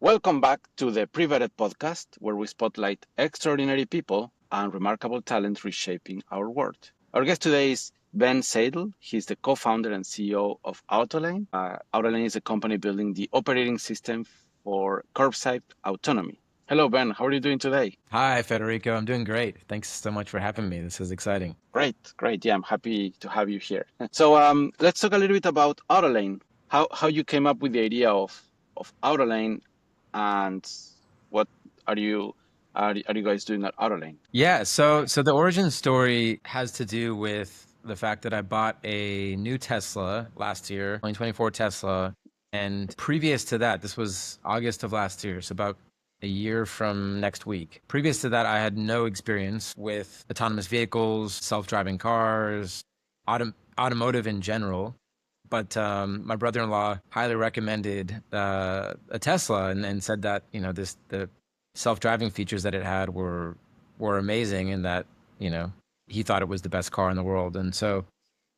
Welcome back to the PreVetted Podcast, where we spotlight extraordinary people and remarkable talent reshaping our world. Our guest today is Ben Seidl. He's the co-founder and CEO of AutoLane. AutoLane is a company building the operating system for curbside autonomy. Hello, Ben. How are you doing today? Hi, Federico. I'm doing great. Thanks so much for having me. This is exciting. Great. Yeah, I'm happy to have you here. So let's talk a little bit about AutoLane. How you came up with the idea of AutoLane, and what are you guys doing at AutoLane? Yeah, so the origin story has to do with the fact that I bought a new Tesla last year, 2024 Tesla, and previous to that, this was August of last year, so about a year from next week. Previous to that, I had no experience with autonomous vehicles, self-driving cars, automotive in general. But my brother-in-law highly recommended a Tesla and said that the self-driving features that it had were amazing, and that he thought it was the best car in the world. And so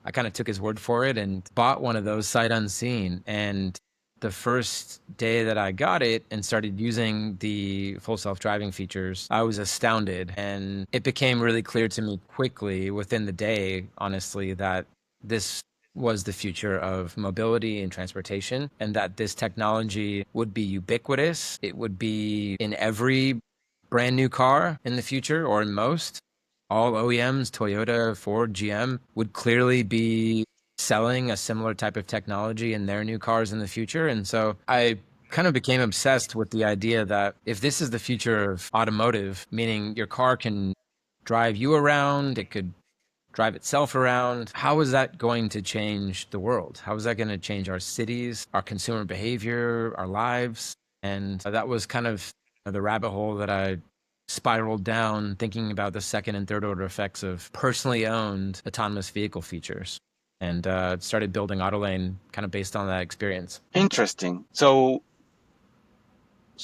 I kind of took his word for it and bought one of those sight unseen. And the first day that I got it and started using the full self-driving features, I was astounded. And it became really clear to me quickly within the day, honestly, that this was the future of mobility and transportation, and that this technology would be ubiquitous. It would be in every brand new car in the future, or in most. All OEMs, Toyota, Ford, GM, would clearly be selling a similar type of technology in their new cars in the future. And so I kind of became obsessed with the idea that if this is the future of automotive, meaning your car can drive you around, it could drive itself around, how is that going to change the world? How is that going to change our cities, our consumer behavior, our lives? And that was kind of the rabbit hole that I spiraled down, thinking about the second and third order effects of personally owned autonomous vehicle features, and started building AutoLane kind of based on that experience. Interesting. So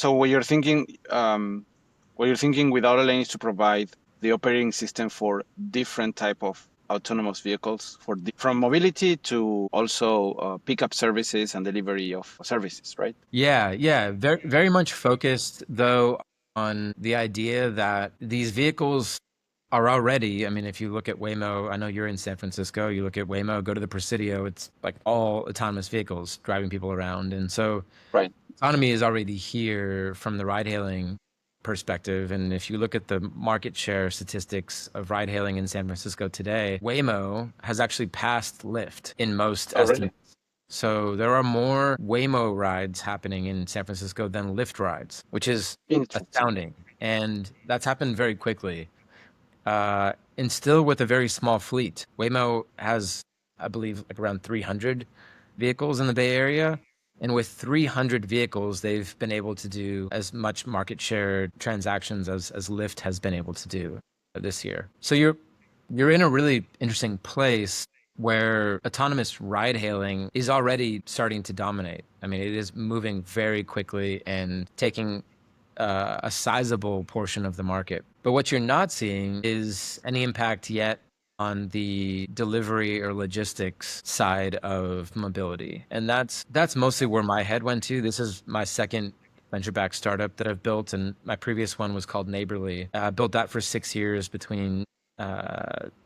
what you're thinking, with AutoLane is to provide the operating system for different type of autonomous vehicles, from mobility to also pickup services and delivery of services, right? Yeah, very much focused though on the idea that these vehicles are already, I mean, if you look at Waymo, I know you're in San Francisco, you look at Waymo, go to the Presidio, it's like all autonomous vehicles driving people around. And so Right. autonomy is already here from the ride hailing perspective. And if you look at the market share statistics of ride hailing in San Francisco today, Waymo has actually passed Lyft in most estimates. Really? So there are more Waymo rides happening in San Francisco than Lyft rides, which is astounding. And that's happened very quickly. And still with a very small fleet. Waymo has, I believe, like around 300 vehicles in the Bay Area. And with 300 vehicles, they've been able to do as much market share transactions as Lyft has been able to do this year. So you're in a really interesting place where autonomous ride hailing is already starting to dominate. I mean, it is moving very quickly and taking a sizable portion of the market. But what you're not seeing is any impact yet on the delivery or logistics side of mobility. And that's mostly where my head went to. This is my second venture-backed startup that I've built, and my previous one was called Neighborly. I built that for 6 years between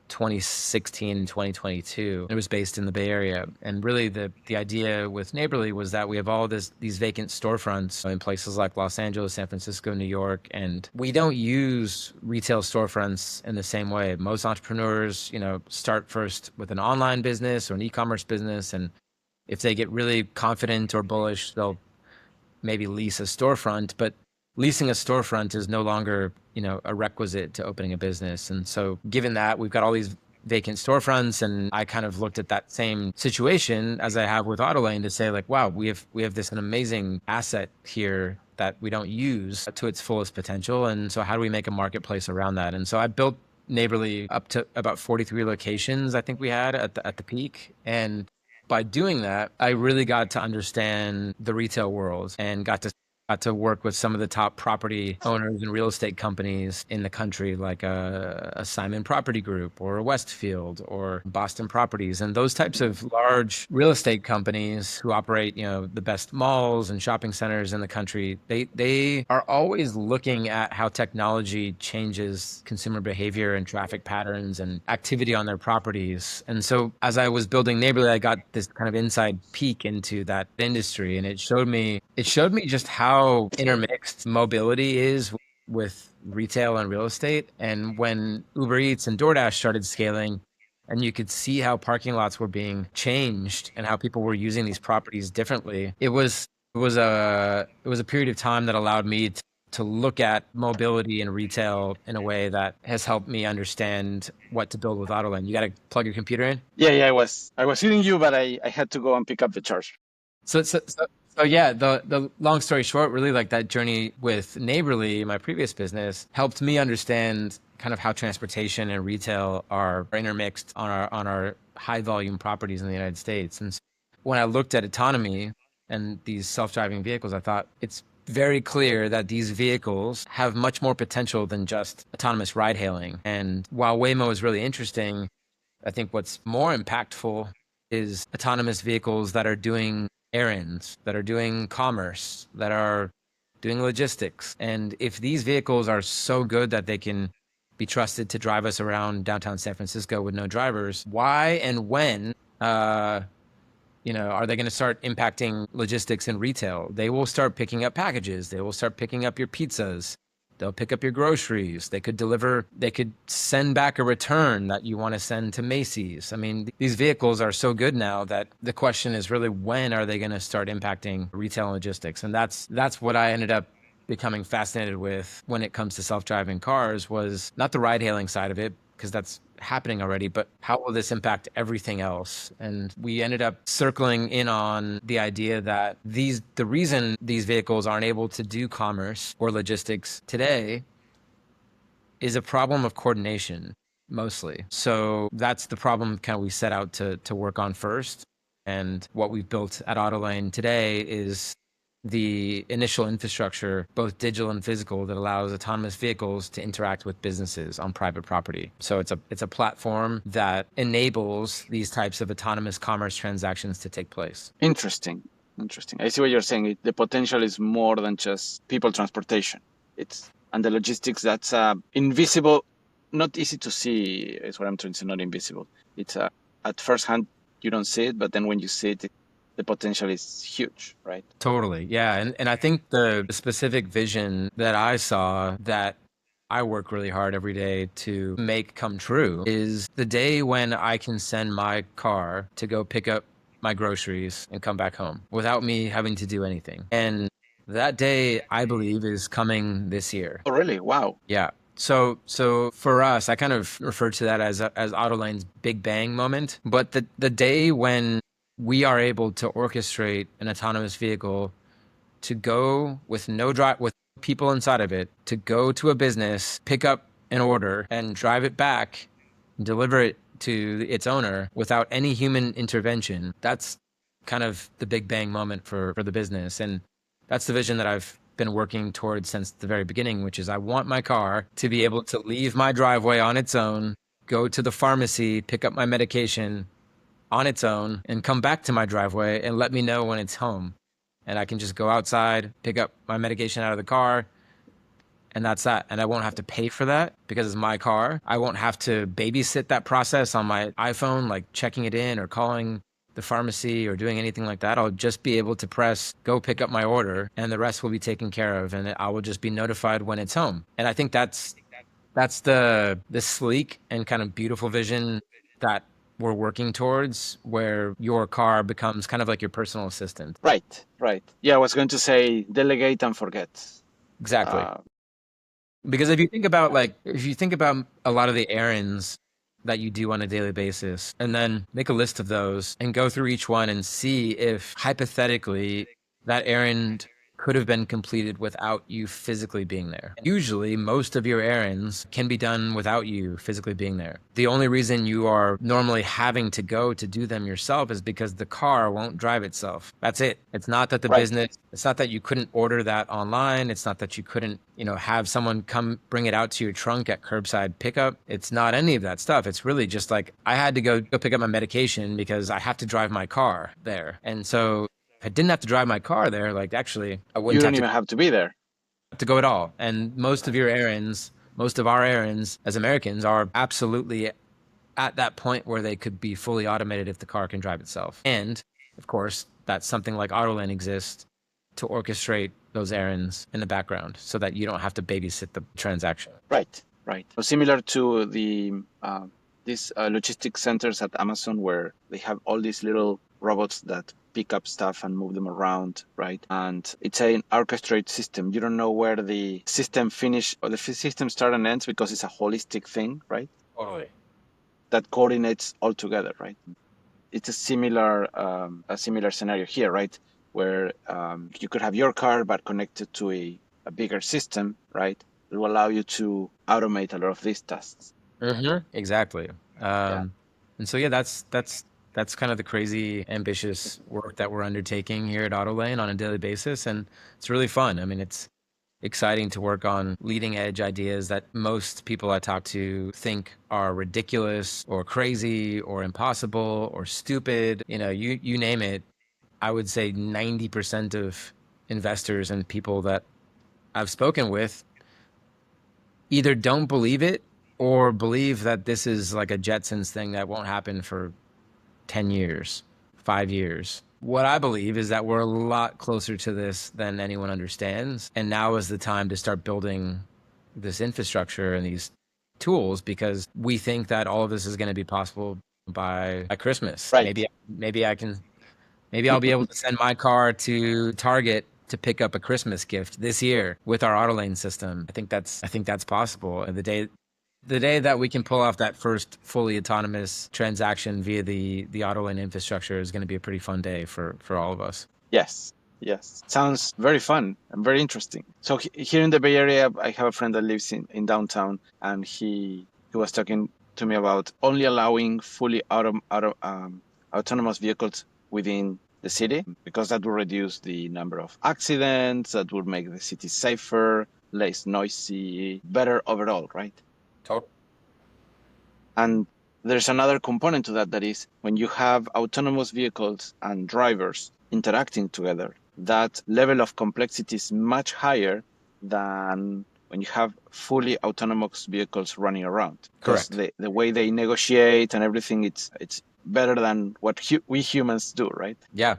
2016 and 2022. It was based in the Bay Area. And really the idea with Neighborly was that we have all these vacant storefronts in places like Los Angeles, San Francisco, New York, and we don't use retail storefronts in the same way. Most entrepreneurs, start first with an online business or an e-commerce business, and if they get really confident or bullish, they'll maybe lease a storefront, but leasing a storefront is no longer, a requisite to opening a business. And so given that we've got all these vacant storefronts, and I kind of looked at that same situation as I have with AutoLane to say, like, wow, we have an amazing asset here that we don't use to its fullest potential. And so how do we make a marketplace around that? And so I built Neighborly up to about 43 locations, I think we had at the peak. And by doing that, I really got to understand the retail world and got to got to work with some of the top property owners and real estate companies in the country, like a Simon Property Group or a Westfield or Boston Properties, and those types of large real estate companies who operate, the best malls and shopping centers in the country. They are always looking at how technology changes consumer behavior and traffic patterns and activity on their properties. And so as I was building Neighborly, I got this kind of inside peek into that industry, and it showed me just how intermixed mobility is with retail and real estate. And when Uber Eats and DoorDash started scaling, and you could see how parking lots were being changed and how people were using these properties differently, it was a period of time that allowed me to look at mobility and retail in a way that has helped me understand what to build with AutoLane. You got to plug your computer in. Yeah, I was hearing you, but I had to go and pick up the charge. So yeah, the long story short, really, like, that journey with Neighborly, my previous business, helped me understand kind of how transportation and retail are intermixed on our high volume properties in the United States. And so when I looked at autonomy and these self-driving vehicles, I thought it's very clear that these vehicles have much more potential than just autonomous ride hailing. And while Waymo is really interesting, I think what's more impactful is autonomous vehicles that are doing errands, that are doing commerce, that are doing logistics. And if these vehicles are so good that they can be trusted to drive us around downtown San Francisco with no drivers, why and when are they going to start impacting logistics and retail? They will start picking up packages. They will start picking up your pizzas. They'll pick up your groceries. They could send back a return that you want to send to Macy's. I mean, these vehicles are so good now that the question is really, when are they going to start impacting retail and logistics? And that's what I ended up becoming fascinated with when it comes to self-driving cars, was not the ride hailing side of it, because that's happening already, but how will this impact everything else? And we ended up circling in on the idea that the reason these vehicles aren't able to do commerce or logistics today is a problem of coordination, mostly. So that's the problem kind of we set out to work on first. And what we've built at AutoLane today is the initial infrastructure, both digital and physical, that allows autonomous vehicles to interact with businesses on private property. So it's a platform that enables these types of autonomous commerce transactions to take place. Interesting. I see what you're saying. The potential is more than just people transportation. And the logistics, that's invisible, not easy to see, is what I'm trying to say, not invisible. It's at first hand, you don't see it, but then when you see it, the potential is huge, right? Totally. Yeah. And I think the specific vision that I saw, that I work really hard every day to make come true, is the day when I can send my car to go pick up my groceries and come back home without me having to do anything. And that day, I believe, is coming this year. Oh, really? Wow. Yeah. So for us, I kind of refer to that as AutoLane's Big Bang moment. But the day when we are able to orchestrate an autonomous vehicle to go with with people inside of it, to go to a business, pick up an order and drive it back, deliver it to its owner without any human intervention. That's kind of the Big Bang moment for the business. And that's the vision that I've been working towards since the very beginning, which is I want my car to be able to leave my driveway on its own, go to the pharmacy, pick up my medication on its own, and come back to my driveway and let me know when it's home. And I can just go outside, pick up my medication out of the car, and that's that. And I won't have to pay for that because it's my car. I won't have to babysit that process on my iPhone, like checking it in or calling the pharmacy or doing anything like that. I'll just be able to press go pick up my order, and the rest will be taken care of, and I will just be notified when it's home. And I think that's the sleek and kind of beautiful vision that we're working towards, where your car becomes kind of like your personal assistant. Right. Yeah, I was going to say delegate and forget. Exactly. Because if you think about a lot of the errands that you do on a daily basis, and then make a list of those and go through each one and see if hypothetically that errand could have been completed without you physically being there. Usually, most of your errands can be done without you physically being there. The only reason you are normally having to go to do them yourself is because the car won't drive itself. That's it. It's not that the Right. business, it's not that you couldn't order that online. It's not that you couldn't, have someone come bring it out to your trunk at curbside pickup. It's not any of that stuff. It's really just like I had to go pick up my medication because I have to drive my car there. And so if I didn't have to drive my car there, like actually I You wouldn't don't even have to be there. have to go at all. And most of our errands as Americans are absolutely at that point where they could be fully automated if the car can drive itself. And of course, that's something like AutoLane exists to orchestrate those errands in the background so that you don't have to babysit the transaction. Right. So similar to these logistics centers at Amazon, where they have all these little robots that pick up stuff and move them around, right? And it's an orchestrated system. You don't know where the system finish or the system start and ends because it's a holistic thing, right? Totally. That coordinates all together, right? It's a similar scenario here, right? Where you could have your car but connected to a bigger system, right? It will allow you to automate a lot of these tasks. Exactly. Yeah. And so, yeah, that's kind of the crazy ambitious work that we're undertaking here at AutoLane on a daily basis. And it's really fun. I mean, it's exciting to work on leading edge ideas that most people I talk to think are ridiculous or crazy or impossible or stupid. You name it. I would say 90% of investors and people that I've spoken with either don't believe it or believe that this is like a Jetsons thing that won't happen for 10 years, 5 years. What I believe is that we're a lot closer to this than anyone understands. And now is the time to start building this infrastructure and these tools because we think that all of this is going to be possible by Christmas. Right. Maybe I'll be able to send my car to Target to pick up a Christmas gift this year with our AutoLane system. I think that's possible. And the day that we can pull off that first fully autonomous transaction via the AutoLane infrastructure is going to be a pretty fun day for all of us. Yes. Sounds very fun and very interesting. So here in the Bay Area, I have a friend that lives in downtown, and he was talking to me about only allowing fully autonomous vehicles within the city, because that will reduce the number of accidents, that will make the city safer, less noisy, better overall, right? Totally. And there's another component to that is when you have autonomous vehicles and drivers interacting together, that level of complexity is much higher than when you have fully autonomous vehicles running around. Because Correct. the way they negotiate and everything, it's better than what we humans do, right? Yeah.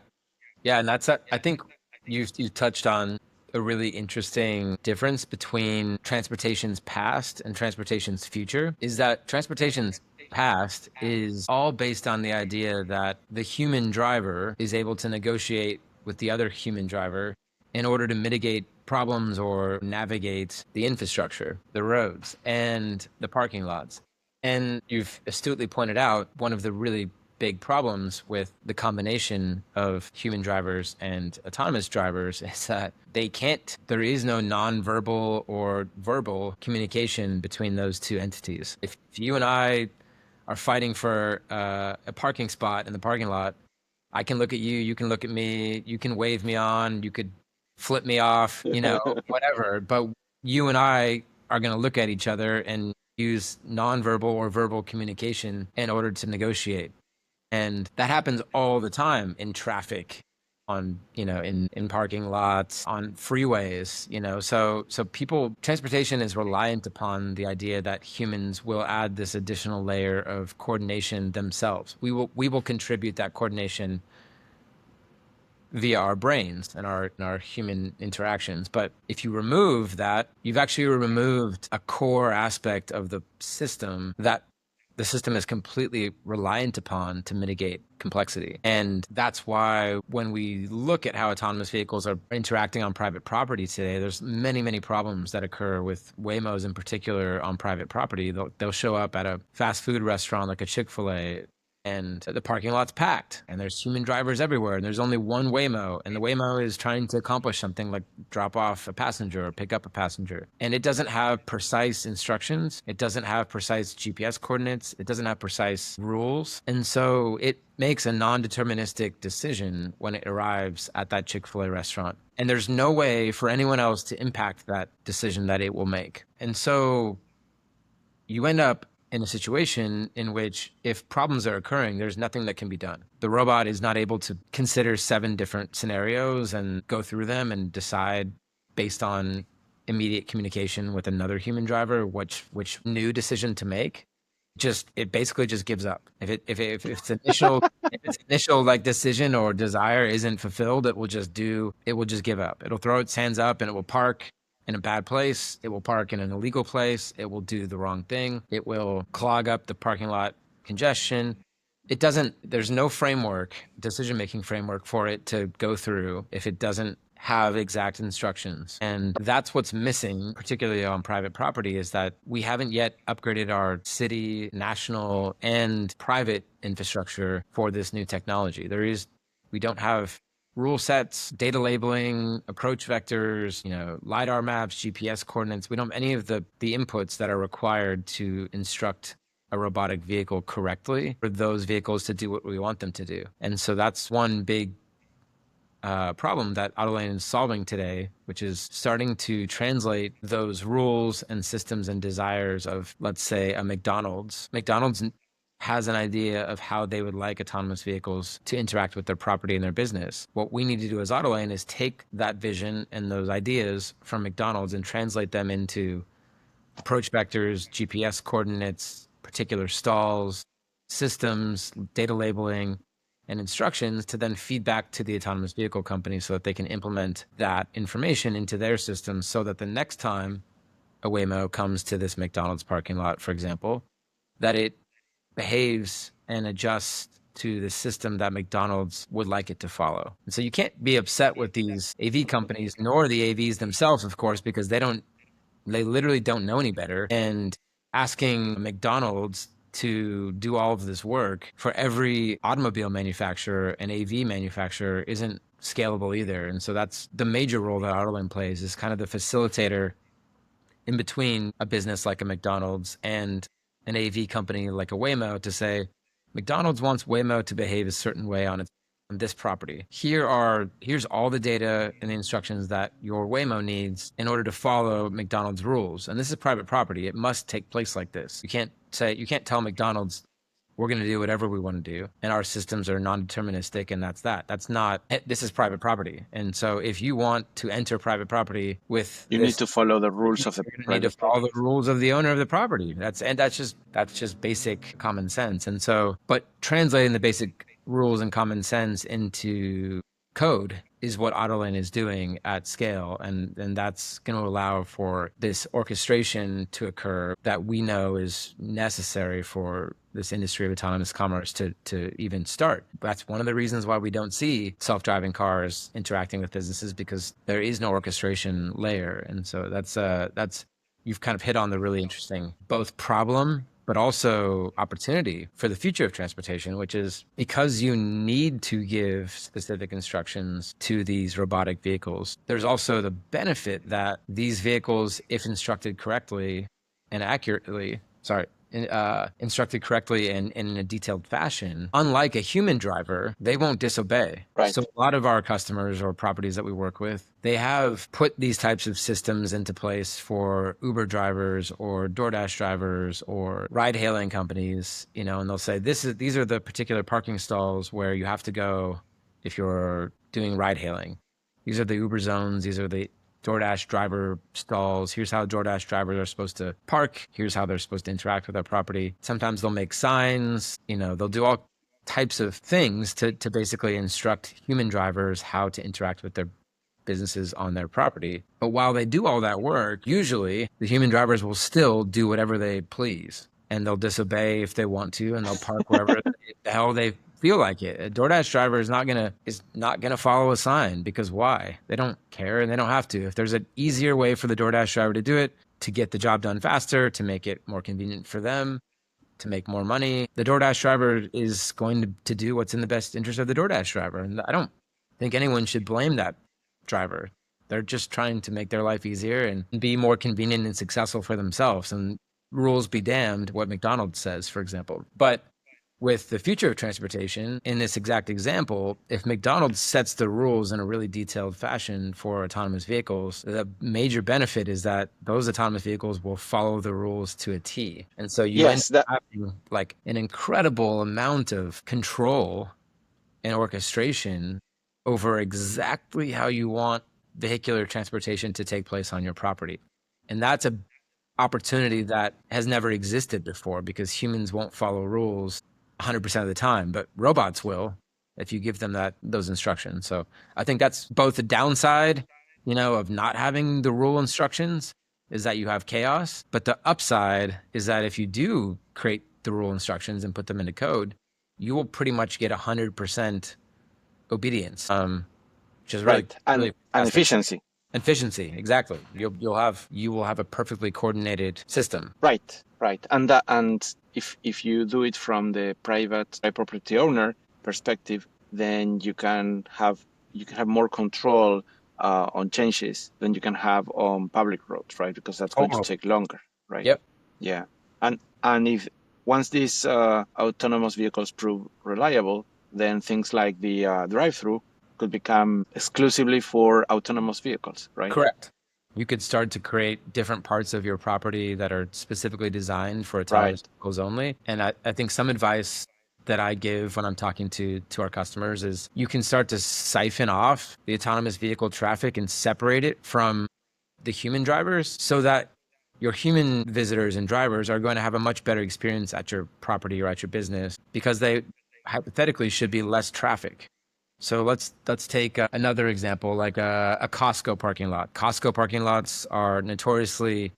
And I think you touched on a really interesting difference between transportation's past and transportation's future is that transportation's past is all based on the idea that the human driver is able to negotiate with the other human driver in order to mitigate problems or navigate the infrastructure, the roads, and the parking lots. And you've astutely pointed out one of the really big problems with the combination of human drivers and autonomous drivers is that there is no nonverbal or verbal communication between those two entities. If you and I are fighting for a parking spot in the parking lot, I can look at you, you can look at me, you can wave me on, you could flip me off, whatever. But you and I are going to look at each other and use nonverbal or verbal communication in order to negotiate. And that happens all the time in traffic, in parking lots, on freeways, so transportation is reliant upon the idea that humans will add this additional layer of coordination themselves. We will contribute that coordination via our brains and our human interactions. But if you remove that, you've actually removed a core aspect of the system that the system is completely reliant upon to mitigate complexity. And that's why when we look at how autonomous vehicles are interacting on private property today, there's many, many problems that occur with Waymos in particular on private property. They'll show up at a fast food restaurant like a Chick-fil-A and the parking lot's packed and there's human drivers everywhere and there's only one Waymo, and the Waymo is trying to accomplish something like drop off a passenger or pick up a passenger, and it doesn't have precise instructions, it doesn't have precise GPS coordinates, it doesn't have precise rules, and so it makes a non-deterministic decision when it arrives at that Chick-fil-A restaurant, and there's no way for anyone else to impact that decision that it will make. And so you end up in a situation in which if problems are occurring, there's nothing that can be done. The robot is not able to consider 7 different scenarios and go through them and decide based on immediate communication with another human driver which new decision to make. It basically just gives up. If its initial like decision or desire isn't fulfilled, it will just give up. It'll throw its hands up and it will park in a bad place. It will park in an illegal place. It will do the wrong thing. It will clog up the parking lot congestion. There's no decision-making framework for it to go through if it doesn't have exact instructions. And that's what's missing, particularly on private property, is that we haven't yet upgraded our city, national, and private infrastructure for this new technology. We don't have rule sets, data labeling, approach vectors, LiDAR maps, GPS coordinates. We don't have any of the inputs that are required to instruct a robotic vehicle correctly for those vehicles to do what we want them to do. And so that's one big problem that AutoLane is solving today, which is starting to translate those rules and systems and desires of, let's say, a McDonald's. McDonald's has an idea of how they would like autonomous vehicles to interact with their property and their business. What we need to do as AutoLane is take that vision and those ideas from McDonald's and translate them into approach vectors, GPS coordinates, particular stalls, systems, data labeling, and instructions to then feed back to the autonomous vehicle company so that they can implement that information into their systems so that the next time a Waymo comes to this McDonald's parking lot, for example, that it behaves and adjusts to the system that McDonald's would like it to follow. And so you can't be upset with these AV companies, nor the AVs themselves, of course, because they literally don't know any better. And asking McDonald's to do all of this work for every automobile manufacturer and AV manufacturer isn't scalable either. And so that's the major role that AutoLane plays, is kind of the facilitator in between a business like a McDonald's and an AV company like a Waymo to say, McDonald's wants Waymo to behave a certain way on this property. Here's all the data and the instructions that your Waymo needs in order to follow McDonald's rules. And this is private property. It must take place like this. You can't tell McDonald's we're going to do whatever we want to do, and our systems are non-deterministic, and this is private property. And so if you want to enter private property you need to follow the rules of the need to follow the rules of the owner of the property. That's just basic common sense. And so, but translating the basic rules and common sense into code is what AutoLane is doing at scale. And that's going to allow for this orchestration to occur that we know is necessary for this industry of autonomous commerce to even start. That's one of the reasons why we don't see self-driving cars interacting with businesses, because there is no orchestration layer. And so that's you've kind of hit on the really interesting both problem but also opportunity for the future of transportation, which is because you need to give specific instructions to these robotic vehicles. There's also the benefit that these vehicles, if instructed correctly and instructed correctly and in a detailed fashion, unlike a human driver, they won't disobey. Right. So a lot of our customers or properties that we work with, they have put these types of systems into place for Uber drivers or DoorDash drivers or ride-hailing companies, and they'll say, these are the particular parking stalls where you have to go if you're doing ride-hailing. These are the Uber zones. These are the DoorDash driver stalls. Here's how DoorDash drivers are supposed to park. Here's how they're supposed to interact with our property. Sometimes they'll make signs, they'll do all types of things to basically instruct human drivers how to interact with their businesses on their property. But while they do all that work, usually the human drivers will still do whatever they please, and they'll disobey if they want to, and they'll park wherever the hell they feel like it. A DoorDash driver is not gonna follow a sign, because why? They don't care and they don't have to. If there's an easier way for the DoorDash driver to do it, to get the job done faster, to make it more convenient for them, to make more money. The DoorDash driver is going to do what's in the best interest of the DoorDash driver. And I don't think anyone should blame that driver. They're just trying to make their life easier and be more convenient and successful for themselves. And rules be damned, what McDonald's says, for example. But with the future of transportation, in this exact example, if McDonald's sets the rules in a really detailed fashion for autonomous vehicles, the major benefit is that those autonomous vehicles will follow the rules to a T. And so you end Yes, up having like an incredible amount of control and orchestration over exactly how you want vehicular transportation to take place on your property. And that's a opportunity that has never existed before because humans won't follow rules 100% of the time, but robots will if you give them those instructions. So I think that's both the downside, of not having the rule instructions is that you have chaos, but the upside is that if you do create the rule instructions and put them into code, you will pretty much get 100% obedience, which is really, right. And really and fantastic. efficiency. Efficiency, exactly. You will have a perfectly coordinated system. Right, right. And if you do it from the private property owner perspective, then you can have more control on changes than you can have on public roads, right? Because that's going to Totally. take longer, right? Yep. Yeah. And if once these autonomous vehicles prove reliable, then things like the drive-through could become exclusively for autonomous vehicles, right? Correct. You could start to create different parts of your property that are specifically designed for autonomous Right. vehicles only. And I think some advice that I give when I'm talking to our customers is you can start to siphon off the autonomous vehicle traffic and separate it from the human drivers so that your human visitors and drivers are going to have a much better experience at your property or at your business because they hypothetically should be less traffic. So let's take another example, like a Costco parking lot. Costco parking lots are notoriously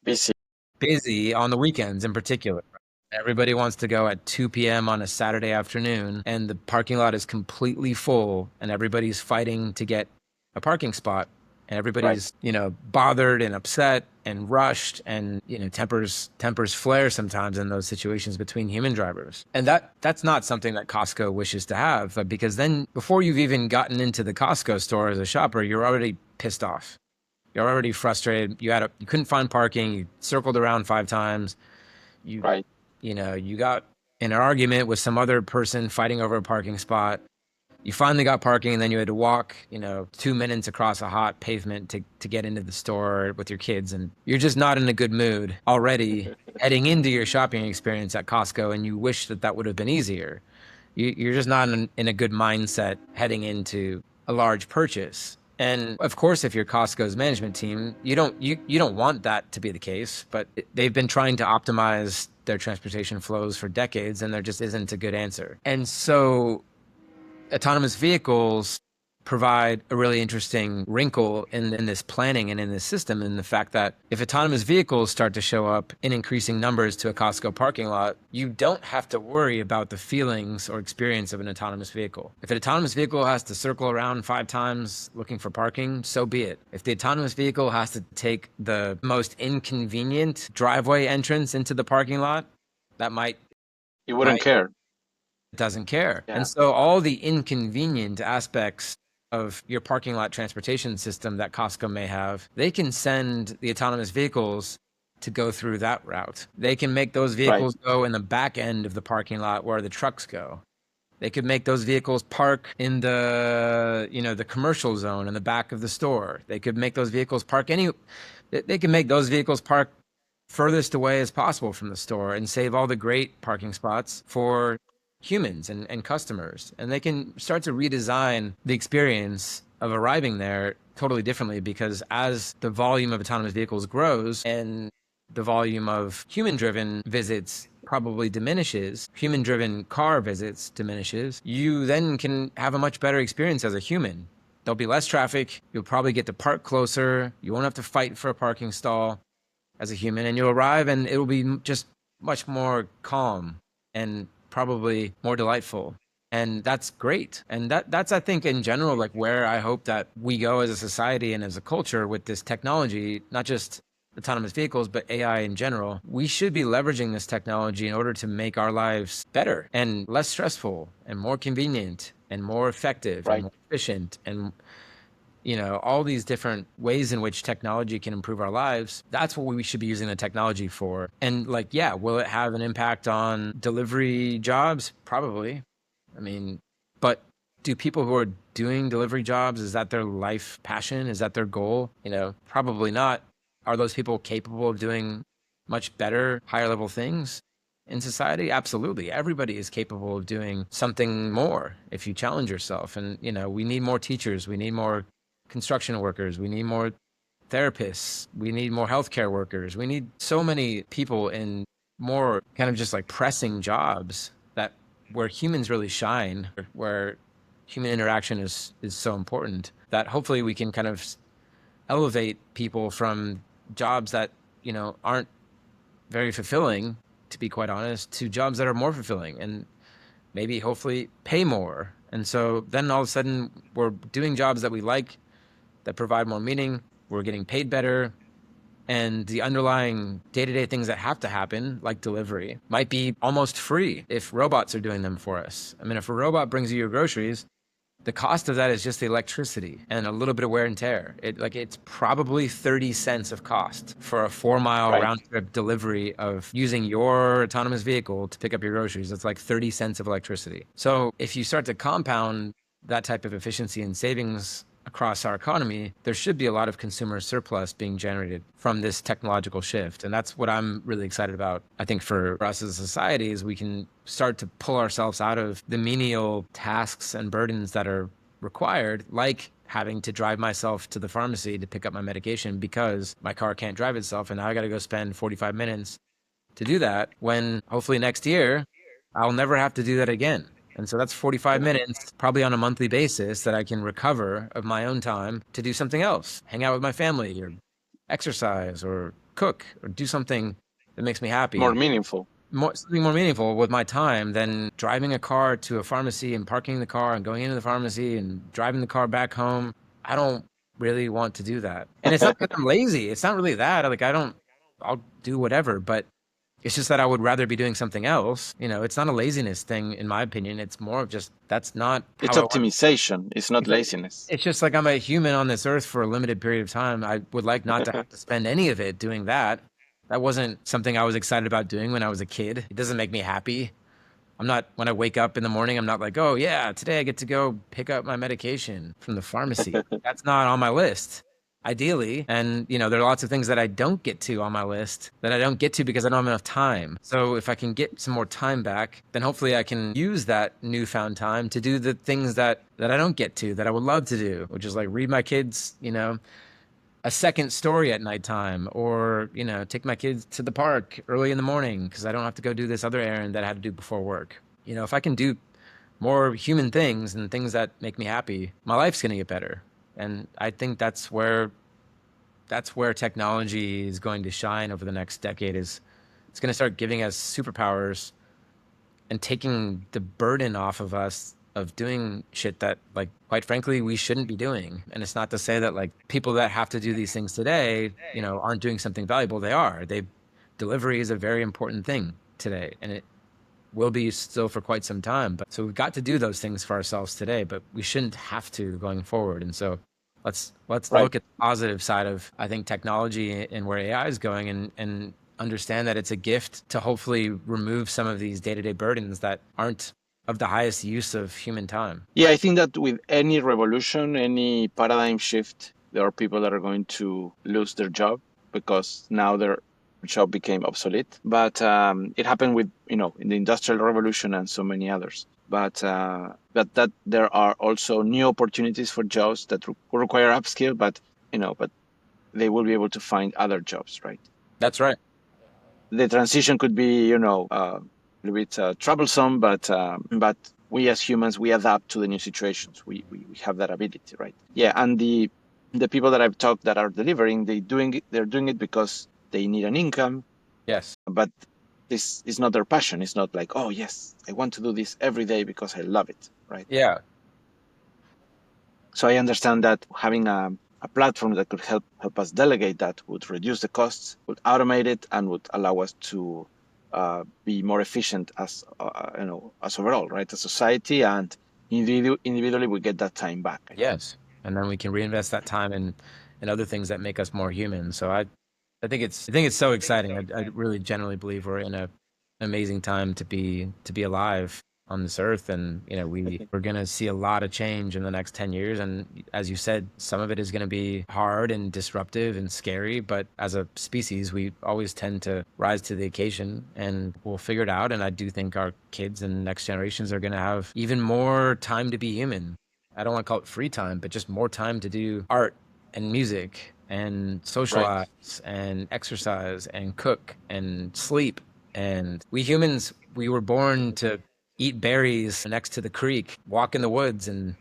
Busy. busy on the weekends in particular. Everybody wants to go at 2 p.m. on a Saturday afternoon, and the parking lot is completely full, and everybody's fighting to get a parking spot. And everybody's, bothered and upset and rushed, and tempers flare sometimes in those situations between human drivers. And that's not something that Costco wishes to have, because then before you've even gotten into the Costco store as a shopper, you're already pissed off. You're already frustrated. You couldn't find parking. You circled around 5 times. Right. You got in an argument with some other person fighting over a parking spot. You finally got parking, and then you had to walk, 2 minutes across a hot pavement to get into the store with your kids. And you're just not in a good mood already heading into your shopping experience at Costco, and you wish that would have been easier. You're just not in a good mindset heading into a large purchase. And of course, if you're Costco's management team, you don't want that to be the case, but they've been trying to optimize their transportation flows for decades, and there just isn't a good answer. And so autonomous vehicles provide a really interesting wrinkle in this planning and in this system, in the fact that if autonomous vehicles start to show up in increasing numbers to a Costco parking lot, you don't have to worry about the feelings or experience of an autonomous vehicle. If an autonomous vehicle has to circle around 5 times looking for parking, so be it. If the autonomous vehicle has to take the most inconvenient driveway entrance into the parking lot, that might... You wouldn't care. doesn't care. Yeah. And so all the inconvenient aspects of your parking lot transportation system that Costco may have, they can send the autonomous vehicles to go through that route. They can make those vehicles go in the back end of the parking lot where the trucks go. They could make those vehicles park in the commercial zone in the back of the store. They could make those vehicles park they can make those vehicles park furthest away as possible from the store and save all the great parking spots for humans and customers. And they can start to redesign the experience of arriving there totally differently, because as the volume of autonomous vehicles grows and the volume of human-driven visits probably diminishes, human-driven car visits diminishes, you then can have a much better experience as a human. There'll be less traffic. You'll probably get to park closer. You won't have to fight for a parking stall as a human, and you'll arrive and it'll be just much more calm and probably more delightful. And that's great. And that's, I think, in general, like where I hope that we go as a society and as a culture with this technology, not just autonomous vehicles, but AI in general, we should be leveraging this technology in order to make our lives better and less stressful and more convenient and more effective and Right. more efficient and all these different ways in which technology can improve our lives. That's what we should be using the technology for. And will it have an impact on delivery jobs? Probably. I mean, but do people who are doing delivery jobs, is that their life passion? Is that their goal? Probably not. Are those people capable of doing much better, higher level things in society? Absolutely. Everybody is capable of doing something more if you challenge yourself. And, we need more teachers. We need more construction workers. We need more therapists. We need more healthcare workers. We need so many people in more kind of just like pressing jobs that where humans really shine, where human interaction is so important, that hopefully we can kind of elevate people from jobs that aren't very fulfilling, to be quite honest, to jobs that are more fulfilling and maybe hopefully pay more. And so then all of a sudden we're doing jobs that we like, that provide more meaning, we're getting paid better, and the underlying day-to-day things that have to happen, like delivery, might be almost free if robots are doing them for us. I mean, if a robot brings you your groceries, the cost of that is just the electricity and a little bit of wear and tear. It's probably 30 cents of cost for a 4-mile Right. round trip delivery of using your autonomous vehicle to pick up your groceries. It's like 30 cents of electricity. So if you start to compound that type of efficiency and savings across our economy, there should be a lot of consumer surplus being generated from this technological shift. And that's what I'm really excited about. I think for us as a society is we can start to pull ourselves out of the menial tasks and burdens that are required, like having to drive myself to the pharmacy to pick up my medication because my car can't drive itself. And now I got to go spend 45 minutes to do that, when hopefully next year I'll never have to do that again. And so that's 45 minutes, probably on a monthly basis, that I can recover of my own time to do something else, hang out with my family or exercise or cook or do something that makes me More happy. meaningful. Something more meaningful with my time than driving a car to a pharmacy and parking the car and going into the pharmacy and driving the car back home. I don't really want to do that. And it's not because I'm lazy. It's not really that. I'll do whatever, but it's just that I would rather be doing something else. It's not a laziness thing, in my opinion. It's more of just, that's not how It's I want. optimization. It's not laziness. It's just like I'm a human on this earth for a limited period of time. I would like not to have to spend any of it doing that. That wasn't something I was excited about doing when I was a kid. It doesn't make me happy. I'm not, when I wake up in the morning, I'm not like, oh yeah, today I get to go pick up my medication from the pharmacy. That's not on my list, ideally. And, there are lots of things that I don't get to on my list that I don't get to because I don't have enough time. So if I can get some more time back, then hopefully I can use that newfound time to do the things that I don't get to, that I would love to do, which is like read my kids, a second story at nighttime, or take my kids to the park early in the morning because I don't have to go do this other errand that I had to do before work. If I can do more human things and things that make me happy, my life's going to get better. And I think that's where technology is going to shine over the next decade. Is it's going to start giving us superpowers and taking the burden off of us of doing shit that, like, quite frankly, we shouldn't be doing. And it's not to say that, like, people that have to do these things today, aren't doing something valuable. They are. Delivery is a very important thing today, and it will be still for quite some time. But so we've got to do those things for ourselves today, but we shouldn't have to going forward. And so let's Right. look at the positive side of, I think, technology and where AI is going, and understand that it's a gift to hopefully remove some of these day-to-day burdens that aren't of the highest use of human time. Yeah, I think that with any revolution, any paradigm shift, there are people that are going to lose their job because now their job became obsolete. But it happened with, in the Industrial Revolution and so many others. But that there are also new opportunities for jobs that will require upskill, but they will be able to find other jobs, right? That's right. The transition could be, a little bit troublesome, but we as humans, we adapt to the new situations. We have that ability, right? Yeah, and the people that I've talked that are delivering, they're doing it because they need an income, Yes. but this is not their passion. It's not like, oh yes, I want to do this every day because I love it, right? Yeah. So I understand that having a a platform that could help us delegate that, would reduce the costs, would automate it, and would allow us to be more efficient as as overall, right, as society, and individually we get that time back, I think. Yes. And then we can reinvest that time in other things that make us more human. So I think it's so exciting. I really genuinely believe we're in a amazing time to be alive on this earth. And we're gonna see a lot of change in the next 10 years. And as you said, some of it is gonna be hard and disruptive and scary, but as a species, we always tend to rise to the occasion and we'll figure it out. And I do think our kids and next generations are gonna have even more time to be human. I don't want to call it free time, but just more time to do art and music and Right. socialize and exercise and cook and sleep. And we humans, we were born to eat berries next to the creek, walk in the woods, and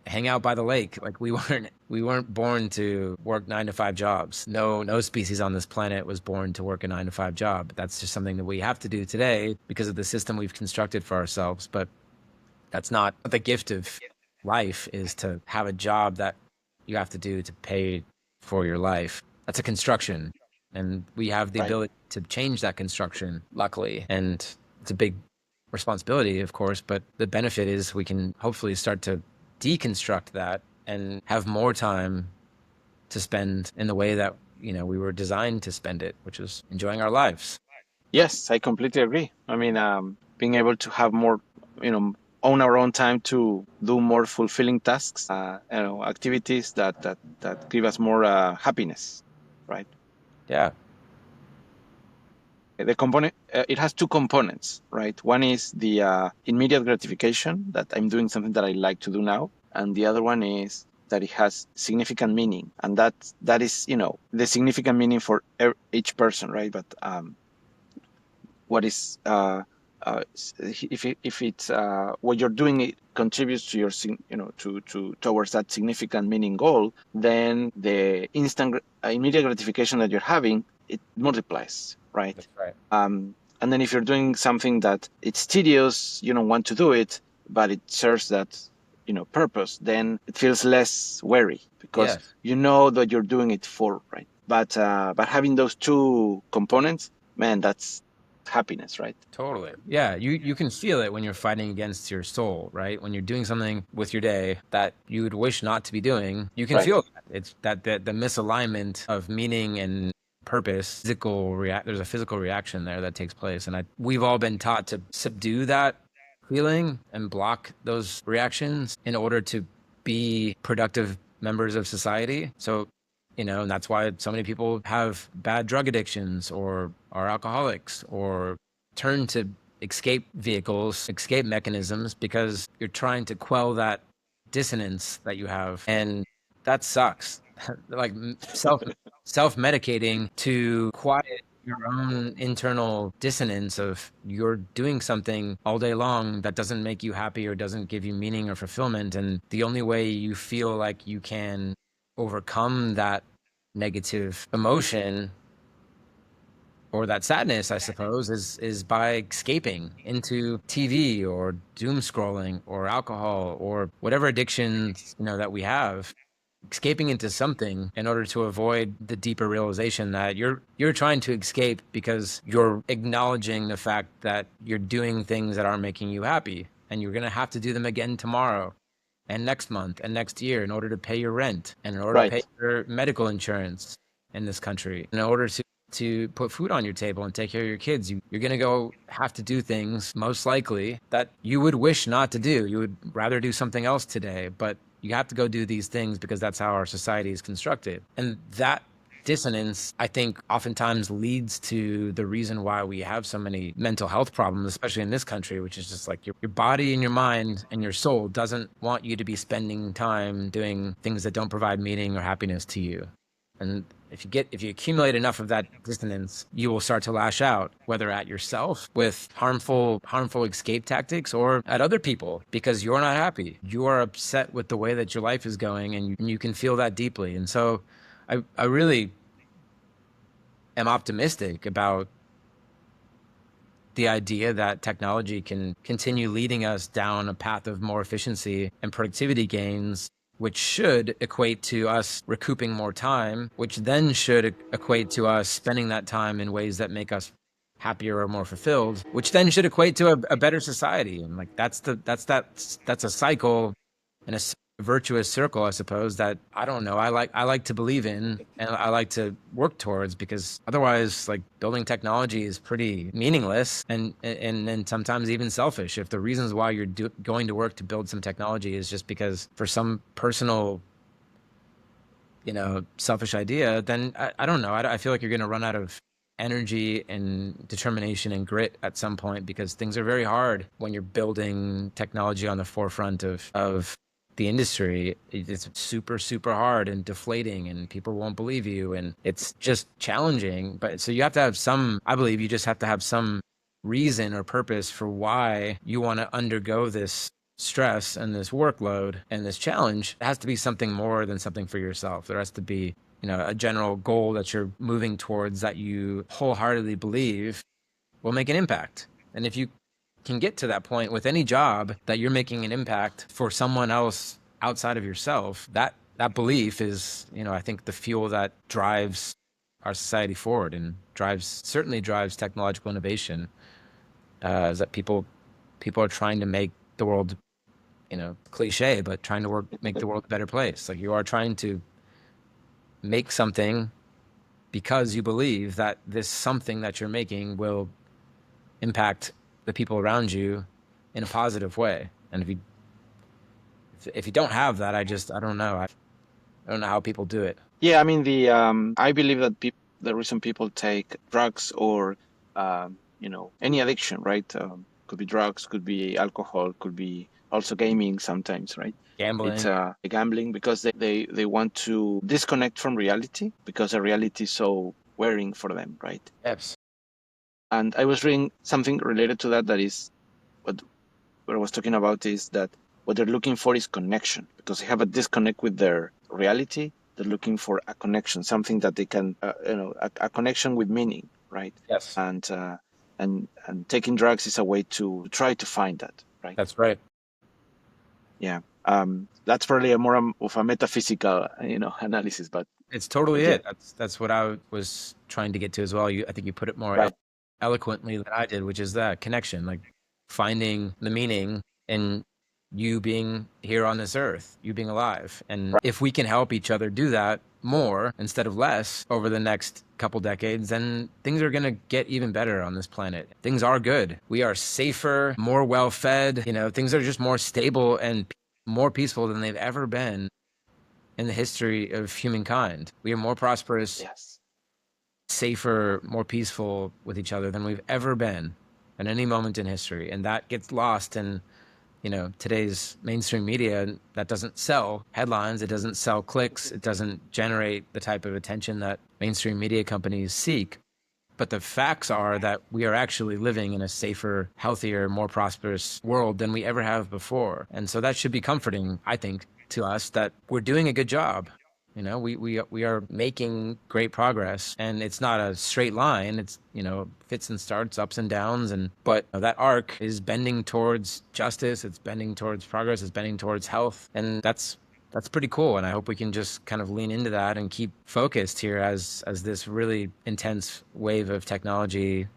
hang out by the lake. Like we weren't born to work 9 to 5 jobs. No species on this planet was born to work a 9 to 5 job. That's just something that we have to do today because of the system we've constructed for ourselves. But that's not the gift of life, is to have a job that you have to do to pay for your life. That's a construction. And we have the Right. ability to change that construction, luckily. And it's a big responsibility, of course, but the benefit is we can hopefully start to deconstruct that and have more time to spend in the way that, we were designed to spend it, which is enjoying our lives. Yes, I completely agree. I mean, being able to have more, own our own time to do more fulfilling tasks, activities that give us more happiness, right? Yeah. The component, it has two components, right? One is the immediate gratification, that I'm doing something that I like to do now, and the other one is that it has significant meaning, and that is, the significant meaning for each person, right? But what is if it's what you're doing, it contributes to your to towards that significant meaning goal, then the immediate gratification that you're having, it multiplies, right? That's right. And then if you're doing something that it's tedious, you don't want to do it, but it serves that purpose, then it feels less weary because Yes. you know that you're doing it for, right? But having those two components, man, that's happiness, right? Totally. Yeah, you can feel it when you're fighting against your soul, right? When you're doing something with your day that you would wish not to be doing, you can Right. feel that. It's that the misalignment of meaning and purpose, there's a physical reaction there that takes place. And we've all been taught to subdue that feeling and block those reactions in order to be productive members of society. So and that's why so many people have bad drug addictions or are alcoholics or turn to escape vehicles, escape mechanisms, because you're trying to quell that dissonance that you have. And that sucks. Like self-medicating to quiet your own internal dissonance of you're doing something all day long that doesn't make you happy or doesn't give you meaning or fulfillment. And the only way you feel like you can overcome that negative emotion or that sadness, I suppose, is by escaping into TV or doom scrolling or alcohol or whatever addictions that we have, escaping into something in order to avoid the deeper realization that you're trying to escape because you're acknowledging the fact that you're doing things that aren't making you happy, and you're going to have to do them again tomorrow and next month and next year in order to pay your rent and in order to pay Right. your medical insurance in this country, in order to put food on your table and take care of your kids. You're going to go have to do things, most likely, that you would wish not to do. You would rather do something else today, but you have to go do these things because that's how our society is constructed. And that dissonance, I think, oftentimes leads to the reason why we have so many mental health problems, especially in this country, which is just like your body and your mind and your soul doesn't want you to be spending time doing things that don't provide meaning or happiness to you. And if you accumulate enough of that dissonance, you will start to lash out, whether at yourself with harmful escape tactics or at other people because you're not happy. You are upset with the way that your life is going, and you can feel that deeply. And so I really am optimistic about the idea that technology can continue leading us down a path of more efficiency and productivity gains which should equate to us recouping more time, which then should equate to us spending that time in ways that make us happier or more fulfilled, which then should equate to a better society. And like that's a cycle and a virtuous circle, I suppose, that I don't know. I like to believe in, and I like to work towards, because otherwise, like, building technology is pretty meaningless and sometimes even selfish. If the reasons why you're going to work to build some technology is just because for some personal, selfish idea, then I don't know. I feel like you're going to run out of energy and determination and grit at some point, because things are very hard when you're building technology on the forefront of the industry. It's super, super hard and deflating, and people won't believe you, and it's just challenging. But so you have to have I believe you just have to have some reason or purpose for why you want to undergo this stress and this workload and this challenge. It has to be something more than something for yourself. There has to be, a general goal that you're moving towards that you wholeheartedly believe will make an impact. And if you can get to that point with any job, that you're making an impact for someone else outside of yourself, that belief is, I think, the fuel that drives our society forward and certainly drives technological innovation. Is that people are trying to make the world, cliche, but trying to make the world a better place. Like, you are trying to make something because you believe that this something that you're making will impact the people around you in a positive way. And if you don't have that, I don't know. I don't know how people do it. Yeah, I mean, I believe that the reason people take drugs or any addiction, right? Could be drugs, could be alcohol, could be also gaming sometimes, right? It's Gambling. gambling, because they want to disconnect from reality, because the reality is so wearing for them, right? Yes. And I was reading something related to that. That is what I was talking about, is that what they're looking for is connection, because they have a disconnect with their reality. They're looking for a connection, something that they can, a connection with meaning, right? Yes. And taking drugs is a way to try to find that, right? That's right. Yeah. That's probably a more of a metaphysical, analysis, but It's totally yeah. it. That's what I was trying to get to as well. I think you put it more Right. eloquently than I did, which is that connection, like finding the meaning in you being here on this earth, you being alive. And if we can help each other do that more instead of less over the next couple decades, then things are going to get even better on this planet. Things are good. We are safer, more well-fed, things are just more stable and more peaceful than they've ever been in the history of humankind. We are more prosperous, Yes. safer, more peaceful with each other than we've ever been at any moment in history. And that gets lost in, today's mainstream media. That doesn't sell headlines. It doesn't sell clicks. It doesn't generate the type of attention that mainstream media companies seek. But the facts are that we are actually living in a safer, healthier, more prosperous world than we ever have before. And so that should be comforting, I think, to us, that we're doing a good job. We are making great progress, and it's not a straight line. It's, fits and starts, ups and downs, but that arc is bending towards justice. It's bending towards progress. It's bending towards health, and that's pretty cool. And I hope we can just kind of lean into that and keep focused here as this really intense wave of technology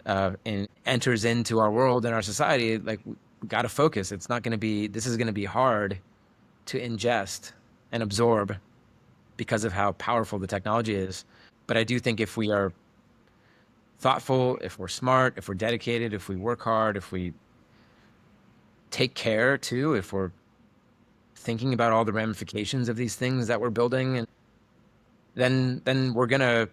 enters into our world and our society. Like, we got to focus. This is going to be hard to ingest and absorb because of how powerful the technology is. But I do think if we are thoughtful, if we're smart, if we're dedicated, if we work hard, if we take care too, if we're thinking about all the ramifications of these things that we're building, and then we're gonna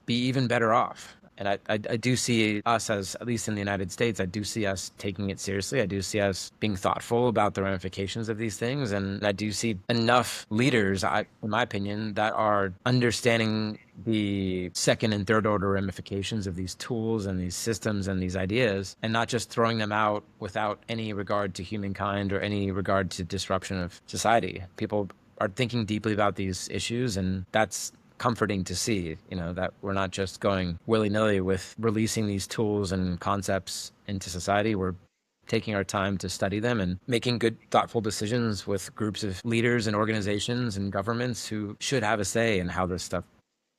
be even better off. And I do see us, as at least in the United States, I do see us taking it seriously. I do see us being thoughtful about the ramifications of these things. And I do see enough leaders, in my opinion, that are understanding the second and third order ramifications of these tools and these systems and these ideas, and not just throwing them out without any regard to humankind or any regard to disruption of society. People are thinking deeply about these issues, and that's comforting to see, that we're not just going willy-nilly with releasing these tools and concepts into society. We're taking our time to study them and making good, thoughtful decisions with groups of leaders and organizations and governments who should have a say in how this stuff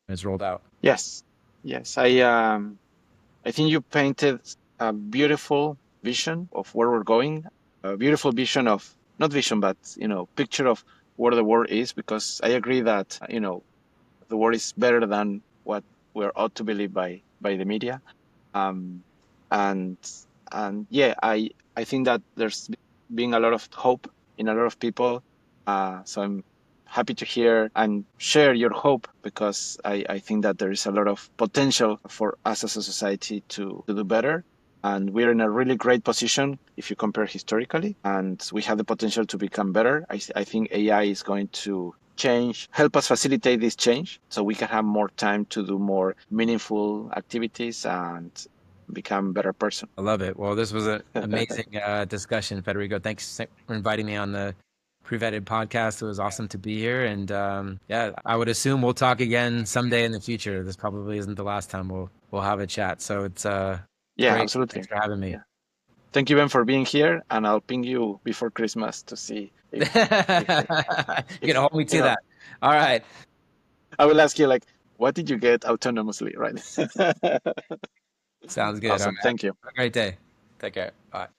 is rolled out. Yes, yes. I think you painted a beautiful vision of where we're going, a beautiful vision of, not vision, but, picture of where the world is, because I agree that, the world is better than what we're ought to believe by the media. Um, and, and yeah, I think that there's been a lot of hope in a lot of people. So I'm happy to hear and share your hope, because I think that there is a lot of potential for us as a society to do better. And we're in a really great position if you compare historically, and we have the potential to become better. I think AI is going to help us facilitate this change so we can have more time to do more meaningful activities and become a better person. I love it. Well, this was an amazing discussion, Federico. Thanks for inviting me on the PreVetted podcast. It was awesome to be here. And yeah, I would assume we'll talk again someday in the future. This probably isn't the last time we'll have a chat. So it's Yeah, great. absolutely. Thanks for having me. Yeah. Thank you, Ben, for being here, and I'll ping you before Christmas to see if, You're gonna hold me you to know, that. All right. I will ask you, like, what did you get autonomously, right? Sounds good. All Awesome. right. Thank you. Have a great day. Take care. Bye.